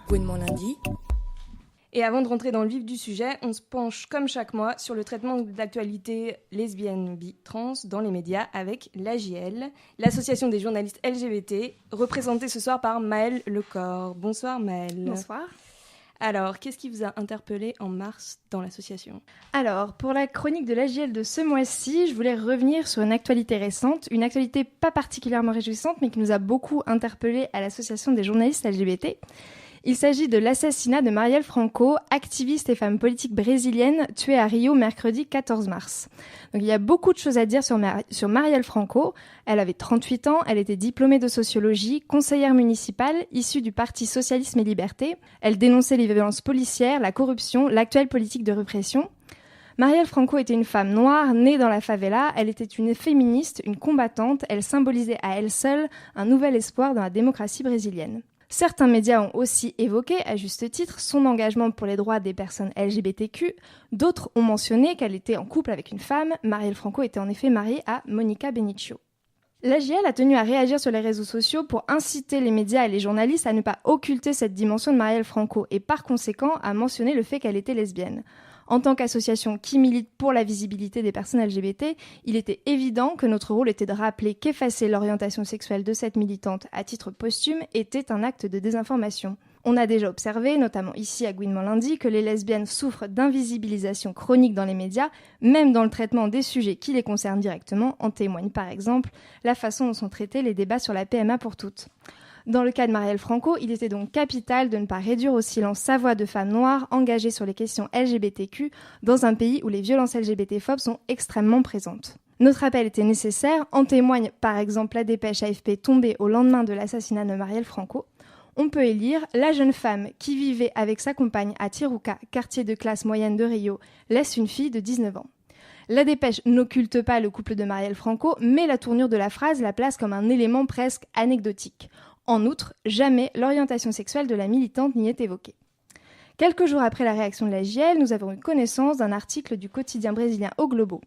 Gouinement lundi. Et avant de rentrer dans le vif du sujet, on se penche comme chaque mois sur le traitement d'actualité lesbienne, bi, trans dans les médias avec l'AJL, l'association des journalistes LGBT, représentée ce soir par Maëlle Lecor. Bonsoir Maëlle. Bonsoir. Alors, qu'est-ce qui vous a interpellé en mars dans l'association ? Alors, pour la chronique de l'AJL de ce mois-ci, je voulais revenir sur une actualité récente, une actualité pas particulièrement réjouissante, mais qui nous a beaucoup interpellés à l'association des journalistes LGBT. Il s'agit de l'assassinat de Marielle Franco, activiste et femme politique brésilienne, tuée à Rio mercredi 14 mars. Donc, il y a beaucoup de choses à dire sur Marielle Franco. Elle avait 38 ans, elle était diplômée de sociologie, conseillère municipale, issue du Parti Socialisme et Liberté. Elle dénonçait les violences policières, la corruption, l'actuelle politique de répression. Marielle Franco était une femme noire, née dans la favela. Elle était une féministe, une combattante. Elle symbolisait à elle seule un nouvel espoir dans la démocratie brésilienne. Certains médias ont aussi évoqué, à juste titre, son engagement pour les droits des personnes LGBTQ. D'autres ont mentionné qu'elle était en couple avec une femme. Marielle Franco était en effet mariée à Monica Benicio. L'AJL a tenu à réagir sur les réseaux sociaux pour inciter les médias et les journalistes à ne pas occulter cette dimension de Marielle Franco et par conséquent à mentionner le fait qu'elle était lesbienne. En tant qu'association qui milite pour la visibilité des personnes LGBT, il était évident que notre rôle était de rappeler qu'effacer l'orientation sexuelle de cette militante à titre posthume était un acte de désinformation. On a déjà observé, notamment ici à Gouinement lundi, que les lesbiennes souffrent d'invisibilisation chronique dans les médias, même dans le traitement des sujets qui les concernent directement. En témoigne par exemple la façon dont sont traités les débats sur la PMA pour toutes. Dans le cas de Marielle Franco, il était donc capital de ne pas réduire au silence sa voix de femme noire engagée sur les questions LGBTQ dans un pays où les violences LGBT-phobes sont extrêmement présentes. Notre appel était nécessaire, en témoigne par exemple la dépêche AFP tombée au lendemain de l'assassinat de Marielle Franco. On peut y lire « La jeune femme qui vivait avec sa compagne à Tijuca, quartier de classe moyenne de Rio, laisse une fille de 19 ans ». La dépêche n'occulte pas le couple de Marielle Franco, mais la tournure de la phrase la place comme un élément presque anecdotique. En outre, jamais l'orientation sexuelle de la militante n'y est évoquée. Quelques jours après la réaction de l'AJL, nous avons eu connaissance d'un article du quotidien brésilien O Globo.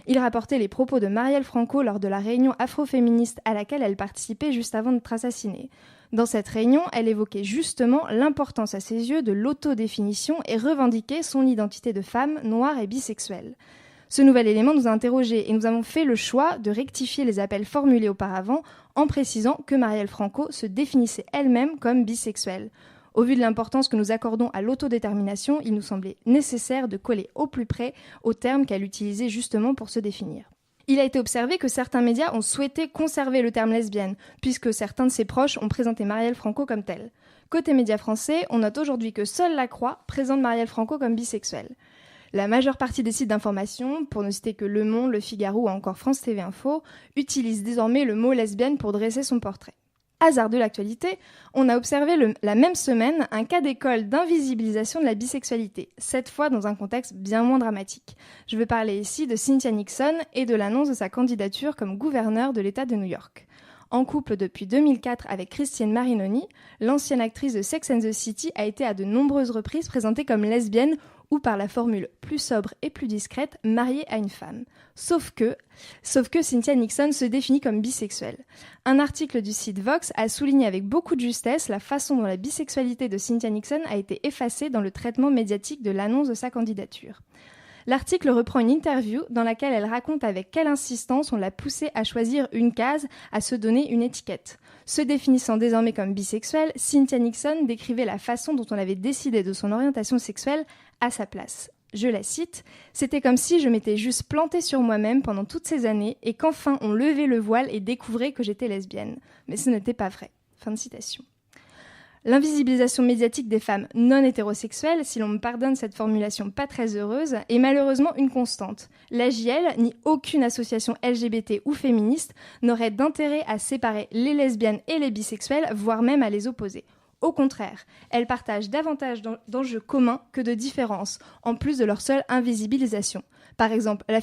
Il rapportait les propos de Marielle Franco lors de la réunion afroféministe à laquelle elle participait juste avant d'être assassinée. Dans cette réunion, elle évoquait justement l'importance à ses yeux de l'autodéfinition et revendiquait son identité de femme noire et bisexuelle. Ce nouvel élément nous a interrogés et nous avons fait le choix de rectifier les appels formulés auparavant en précisant que Marielle Franco se définissait elle-même comme bisexuelle. Au vu de l'importance que nous accordons à l'autodétermination, il nous semblait nécessaire de coller au plus près aux termes qu'elle utilisait justement pour se définir. Il a été observé que certains médias ont souhaité conserver le terme lesbienne, puisque certains de ses proches ont présenté Marielle Franco comme telle. Côté médias français, on note aujourd'hui que seule La Croix présente Marielle Franco comme bisexuelle. La majeure partie des sites d'information, pour ne citer que Le Monde, Le Figaro ou encore France TV Info, utilisent désormais le mot lesbienne pour dresser son portrait. Hasard de l'actualité, on a observé la même semaine un cas d'école d'invisibilisation de la bisexualité, cette fois dans un contexte bien moins dramatique. Je veux parler ici de Cynthia Nixon et de l'annonce de sa candidature comme gouverneure de l'État de New York. En couple depuis 2004 avec Christine Marinoni, l'ancienne actrice de Sex and the City a été à de nombreuses reprises présentée comme lesbienne ou par la formule plus sobre et plus discrète, mariée à une femme. Sauf que Cynthia Nixon se définit comme bisexuelle. Un article du site Vox a souligné avec beaucoup de justesse la façon dont la bisexualité de Cynthia Nixon a été effacée dans le traitement médiatique de l'annonce de sa candidature. L'article reprend une interview dans laquelle elle raconte avec quelle insistance on l'a poussée à choisir une case, à se donner une étiquette. Se définissant désormais comme bisexuelle, Cynthia Nixon décrivait la façon dont on avait décidé de son orientation sexuelle à sa place. Je la cite, « C'était comme si je m'étais juste plantée sur moi-même pendant toutes ces années et qu'enfin on levait le voile et découvrait que j'étais lesbienne. Mais ce n'était pas vrai. » Fin de citation. L'invisibilisation médiatique des femmes non hétérosexuelles, si l'on me pardonne cette formulation pas très heureuse, est malheureusement une constante. L'AJL, ni aucune association LGBT ou féministe, n'aurait d'intérêt à séparer les lesbiennes et les bisexuels, voire même à les opposer. Au contraire, elles partagent davantage d'enjeux communs que de différences, en plus de leur seule invisibilisation. Par exemple, la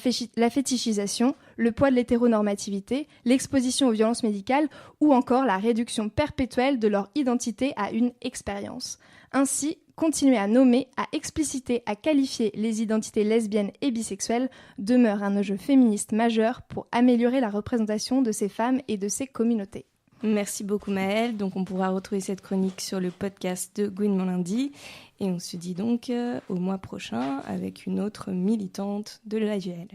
fétichisation, le poids de l'hétéronormativité, l'exposition aux violences médicales ou encore la réduction perpétuelle de leur identité à une expérience. Ainsi, continuer à nommer, à expliciter, à qualifier les identités lesbiennes et bisexuelles demeure un enjeu féministe majeur pour améliorer la représentation de ces femmes et de ces communautés. Merci beaucoup Maëlle. Donc on pourra retrouver cette chronique sur le podcast de Gouinement lundi. Et on se dit donc au mois prochain avec une autre militante de l'AGL.